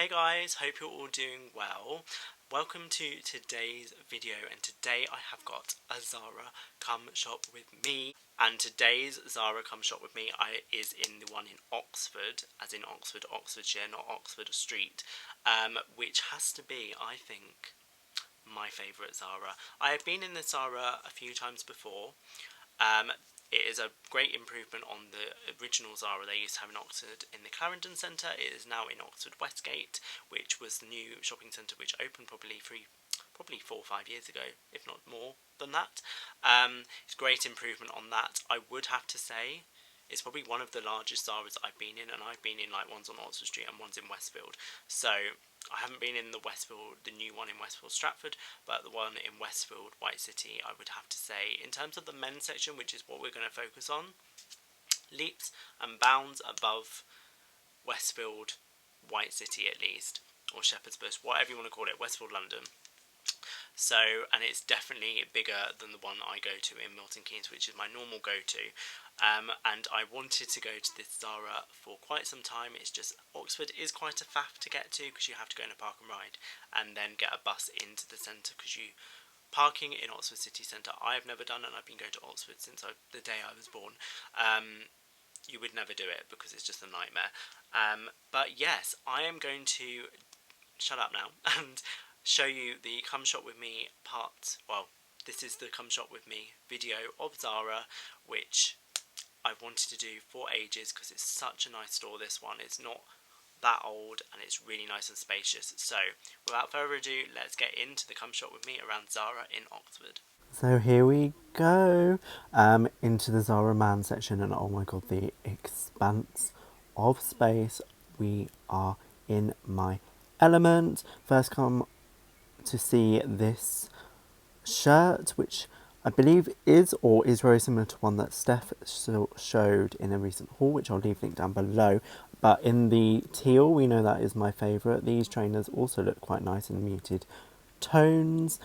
Hey guys, hope you're all doing well. Welcome to today's video, and today I have got a Zara Come Shop With Me. And today's Zara Come Shop With Me is in the one in Oxford, as in Oxford, Oxfordshire, not Oxford Street, which has to be, I think, my favourite Zara. I have been in the Zara a few times before. It is a great improvement on the original Zara they used to have in Oxford in the Clarendon Centre. It is now in Oxford Westgate, which was the new shopping centre which opened probably 4 or 5 years ago, if not more than that. It's a great improvement on that. I would have to say it's probably one of the largest Zaras that I've been in, and I've been in like ones on Oxford Street and ones in Westfield. So I haven't been in the new one in Westfield Stratford, but the one in Westfield White City, I would have to say, in terms of the men's section, which is what we're going to focus on, leaps and bounds above Westfield White City at least, or Shepherd's Bush, whatever you want to call it, Westfield London. So, and it's definitely bigger than the one I go to in Milton Keynes, which is my normal go-to. And I wanted to go to this Zara for quite some time. It's just Oxford is quite a faff to get to because you have to go in a park and ride and then get a bus into the centre, because parking in Oxford city centre I have never done, and I've been going to Oxford since the day I was born. You would never do it because it's just a nightmare. But yes, I am going to shut up now and show you the Come Shop With Me this is the Come Shop With Me video of Zara, which I've wanted to do for ages because it's such a nice store. This one, it's not that old and it's really nice and spacious. So without further ado, let's get into the Come Shop With Me around Zara in Oxford. So here we go, into the Zara man section, and oh my god, the expanse of space. We are in my element. First come to see this shirt, which I believe is very similar to one that Steph showed in a recent haul, which I'll leave linked down below. But in the teal, we know that is my favourite. These trainers also look quite nice in muted tones.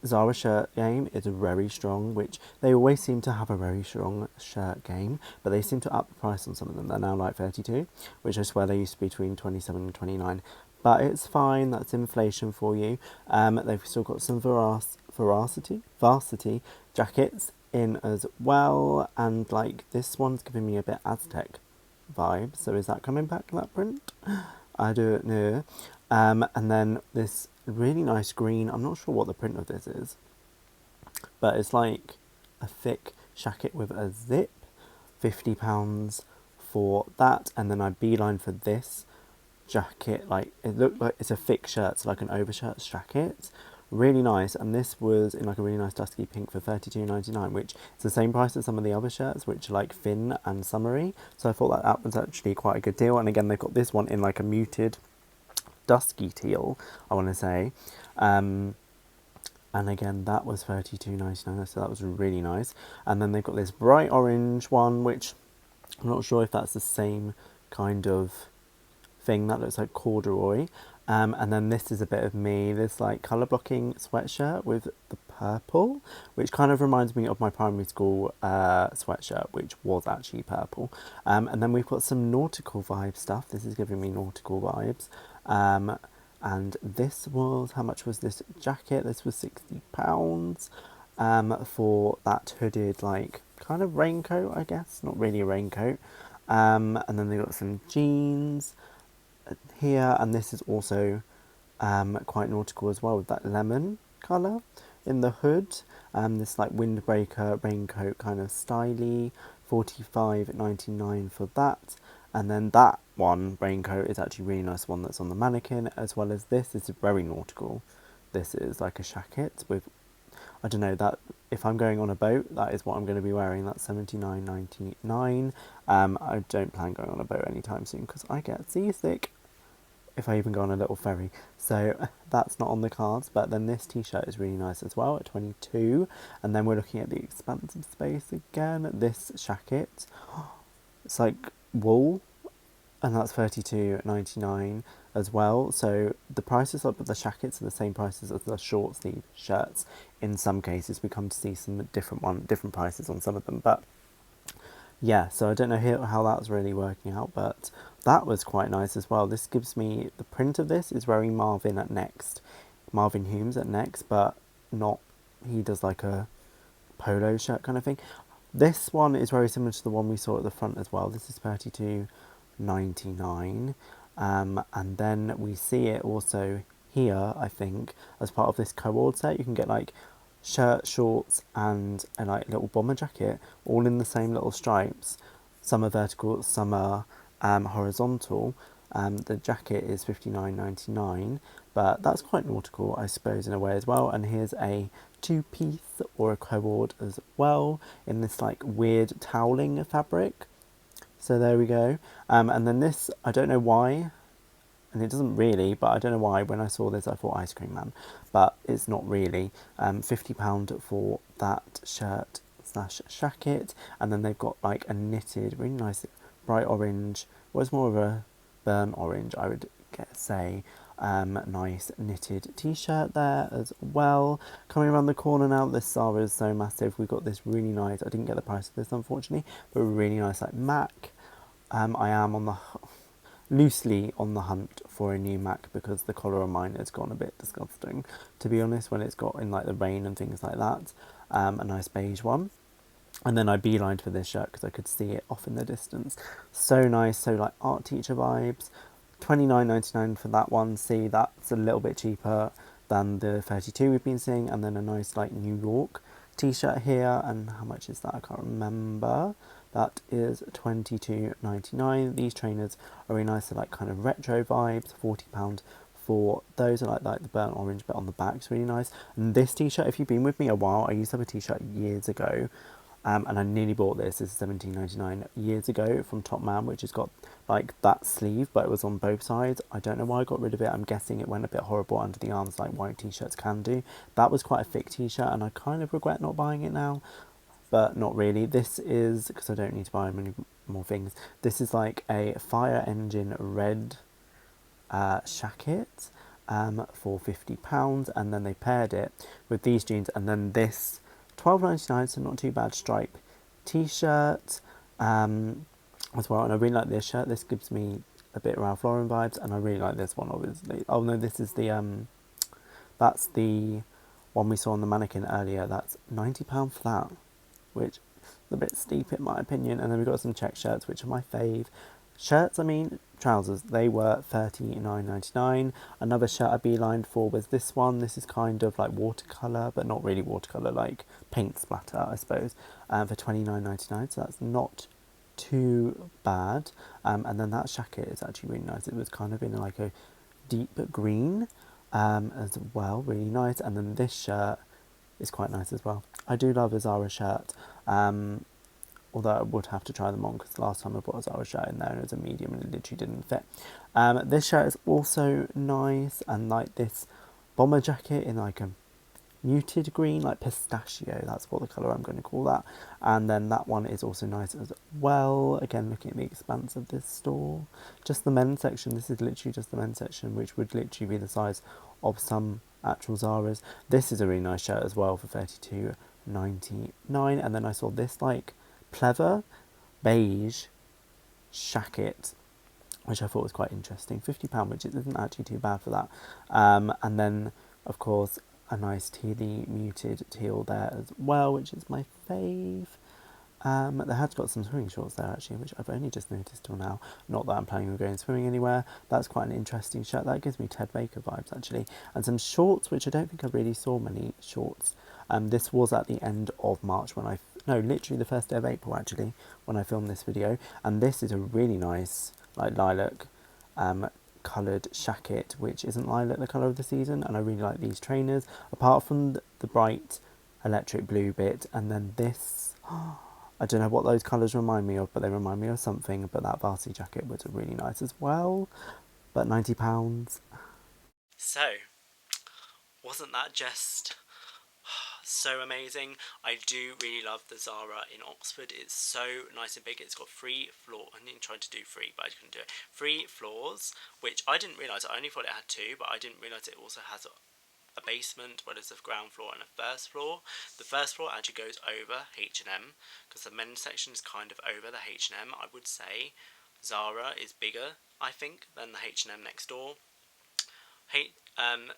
Zara shirt game is very strong, which they always seem to have a very strong shirt game, but they seem to up the price on some of them. They're now like 32, which I swear they used to be between 27 and 29. But it's fine, that's inflation for you. They've still got some varsity jackets in as well, and like this one's giving me a bit Aztec vibes. So is that coming back, that print? I don't know. And then this really nice green, I'm not sure what the print of this is, but it's like a thick jacket with a zip. £50 for that. And then I beeline for this jacket, like it looked like it's a thick shirt, so like an overshirt jacket, really nice. And this was in like a really nice dusky pink for £32.99, which is the same price as some of the other shirts, which are like thin and summery. So I thought that was actually quite a good deal. And again, they've got this one in like a muted dusky teal, I want to say, and again that was £32.99, so that was really nice. And then they've got this bright orange one, which I'm not sure if that's the same kind of thing. That looks like corduroy. And then this is a bit of me, this like colour blocking sweatshirt with the purple, which kind of reminds me of my primary school sweatshirt, which was actually purple. And then we've got some nautical vibe stuff. This is giving me nautical vibes. And this was, how much was this jacket? This was £60 for that hooded like kind of raincoat, I guess, not really a raincoat. And then they got some jeans here, and this is also quite nautical as well, with that lemon colour in the hood. This like windbreaker raincoat kind of styly, £45.99 for that. And then that one raincoat is actually really nice, one that's on the mannequin, as well as this. This is very nautical. This is like a jacket with, I don't know, that if I'm going on a boat, that is what I'm going to be wearing. That's £79.99. I don't plan going on a boat anytime soon because I get seasick if I even go on a little ferry. So that's not on the cards. But then this t-shirt is really nice as well at 22. And then we're looking at the expansive space again. This jacket, it's like wool, and that's £32.99 as well. So the prices of the jackets are the same prices as the short sleeve shirts. In some cases, we come to see some different prices on some of them. But yeah, so I don't know how that's really working out, but that was quite nice as well. This gives me, the print of this is very Marvin at Next. Marvin Humes at Next, but not, he does like a polo shirt kind of thing. This one is very similar to the one we saw at the front as well. This is £32.99. And then we see it also here, I think, as part of this co-ord set. You can get like shirt, shorts, and a like little bomber jacket, all in the same little stripes. Some are vertical, some are horizontal. The jacket is £59.99, but that's quite nautical, I suppose, in a way as well. And here's a two-piece or a co-ord as well in this like weird toweling fabric. So there we go. And then this, I don't know why, and it doesn't really, but I don't know why, when I saw this I thought Ice Cream Man, but it's not really. £50 for that shirt slash jacket, and then they've got like a knitted, really nice bright orange, well it's more of a burnt orange I would say, nice knitted t-shirt there as well. Coming around the corner now, this Zara is so massive. We've got this really nice, I didn't get the price of this unfortunately, but really nice like MAC. I am on the loosely on the hunt for a new MAC because the collar on mine has gone a bit disgusting, to be honest, when it's got in like the rain and things like that. A nice beige one. And then I beelined for this shirt because I could see it off in the distance. So nice, so like art teacher vibes. £29.99 for that one. See, that's a little bit cheaper than the 32 we've been seeing. And then a nice like New York t-shirt here. And how much is that? I can't remember. That is £22.99. These trainers are really nice, they're like kind of retro vibes. £40 for those. I like the burnt orange bit on the back, it's really nice. And this t-shirt, if you've been with me a while, I used to have a t-shirt years ago, and I nearly bought this. This is £17.99 years ago from Top Man, which has got like that sleeve, but it was on both sides. I don't know why I got rid of it. I'm guessing it went a bit horrible under the arms, like white t-shirts can do. That was quite a thick t-shirt, and I kind of regret not buying it now, but not really. This is, because I don't need to buy many more things, this is like a fire engine red shacket for £50, and then they paired it with these jeans, and then this £12.99, so not too bad, stripe t-shirt as well. And I really like this shirt. This gives me a bit Ralph Lauren vibes, and I really like this one obviously. Oh no, this is the that's the one we saw on the mannequin earlier. That's £90 for that, which is a bit steep in my opinion. And then we've got some check shirts, which are my fave. Shirts, I mean trousers, they were £39.99. Another shirt I beelined for was this one. This is kind of like watercolour, but not really watercolour, like paint splatter, I suppose, for £29.99. So that's not too bad. And then that jacket is actually really nice. It was kind of in like a deep green as well, really nice. And then this shirt is quite nice as well. I do love a Zara shirt, although I would have to try them on because the last time I bought a Zara shirt in there and it was a medium and it literally didn't fit. This shirt is also nice, and like this bomber jacket in like a muted green, like pistachio, that's what the colour I'm going to call that. And then that one is also nice as well. Again, looking at the expanse of this store, just the men's section, this is literally just the men's section, which would literally be the size of some actual Zara's. This is a really nice shirt as well for £32.99. And then I saw this like pleather beige shacket, which I thought was quite interesting. £50, which isn't actually too bad for that. And then, of course, a nice tealy muted teal there as well, which is my fave. They had got some swimming shorts there actually, which I've only just noticed till now. Not that I'm planning on going swimming anywhere. That's quite an interesting shirt. That gives me Ted Baker vibes actually. And some shorts, which I don't think I really saw many shorts. This was at the end of March when no, literally the first day of April actually, when I filmed this video. And this is a really nice, like lilac coloured shacket, which isn't lilac the colour of the season, and I really like these trainers, apart from the bright electric blue bit. And then this, I don't know what those colours remind me of, but they remind me of something. But that varsity jacket was really nice as well, but £90. So, wasn't that just so amazing? I do really love the Zara in Oxford. It's so nice and big. It's got 3 floors. I didn't try to do 3, but I couldn't do it. 3 floors, which I didn't realise. I only thought it had 2, but I didn't realise it also has a basement, where there's a ground floor and a first floor. The first floor actually goes over H&M, because the men's section is kind of over the H&M. I would say Zara is bigger I think, than the H&M next door.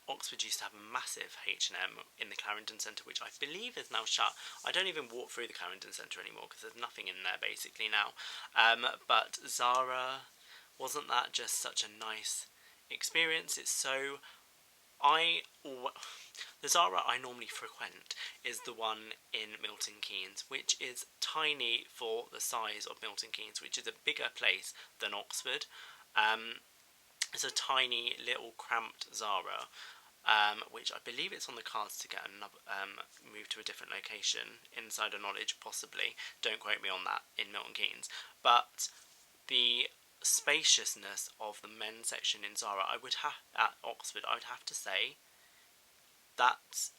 Oxford used to have a massive H&M in the Clarendon Centre, which I believe is now shut. I don't even walk through the Clarendon Centre anymore because there's nothing in there basically now. But Zara, wasn't that just such a nice experience? It's so... The Zara I normally frequent is the one in Milton Keynes, which is tiny for the size of Milton Keynes, which is a bigger place than Oxford. It's a tiny little cramped Zara, which I believe it's on the cards to get another move to a different location. Insider knowledge, possibly. Don't quote me on that in Milton Keynes. But the spaciousness of the men's section in Zara, at Oxford, I would have to say that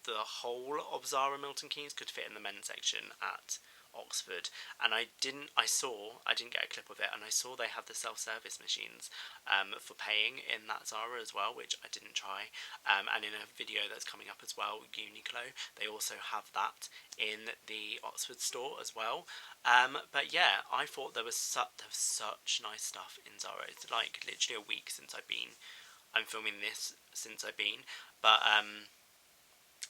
the whole of Zara Milton Keynes could fit in the men's section at Oxford, and I didn't get a clip of it, and I saw they have the self-service machines for paying in that Zara as well, which I didn't try, and in a video that's coming up as well, Uniqlo, they also have that in the Oxford store as well. But yeah, I thought there was such nice stuff in Zara. It's like literally a week since I'm filming this since I've been, but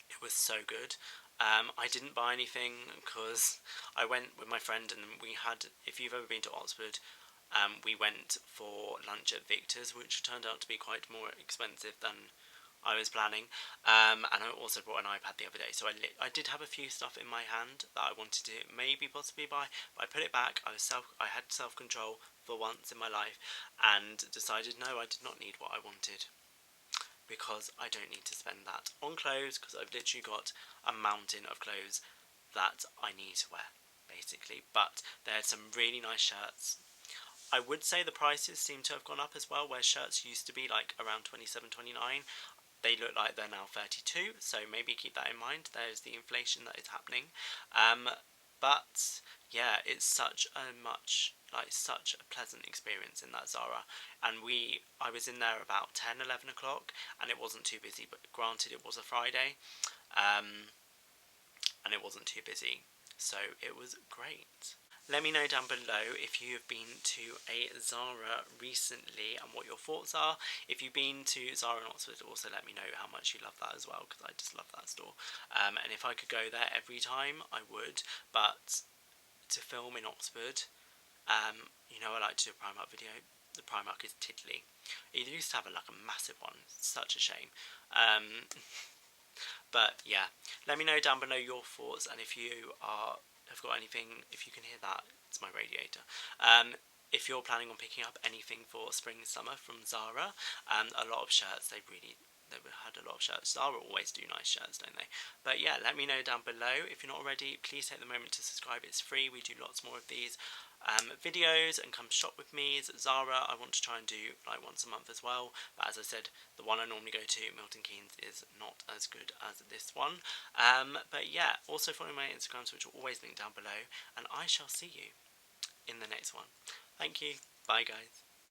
it was so good. I didn't buy anything because I went with my friend and we had, if you've ever been to Oxford, we went for lunch at Victor's, which turned out to be quite more expensive than I was planning. And I also brought an iPad the other day, so I did have a few stuff in my hand that I wanted to maybe possibly buy, but I put it back. I had self-control for once in my life and decided no, I did not need what I wanted, because I don't need to spend that on clothes, because I've literally got a mountain of clothes that I need to wear, basically. But there's some really nice shirts. I would say the prices seem to have gone up as well, where shirts used to be like around 27, 29. They look like they're now 32, so maybe keep that in mind. There's the inflation that is happening. But yeah, it's such a pleasant experience in that Zara. And I was in there about 10, 11 o'clock, and it wasn't too busy, but granted it was a Friday, and it wasn't too busy, so it was great. Let me know down below if you have been to a Zara recently and what your thoughts are. If you've been to Zara in Oxford, also let me know how much you love that as well, because I just love that store. And if I could go there every time, I would. But to film in Oxford, I like to do a Primark video. The Primark is tiddly. It used to have a massive one. It's such a shame. But yeah, let me know down below your thoughts, and if you have got anything, if you can hear that, it's my radiator. If you're planning on picking up anything for spring and summer from Zara, a lot of shirts, they had a lot of shirts. Zara always do nice shirts, don't they? But yeah, let me know down below. If you're not already, please take the moment to subscribe. It's free. We do lots more of these videos, and come shop with me. It's at Zara. I want to try and do like once a month as well, but as I said, the one I normally go to, Milton Keynes, is not as good as this one. But yeah, also follow my Instagrams, which will always link down below, and I shall see you in the next one. Thank you. Bye guys.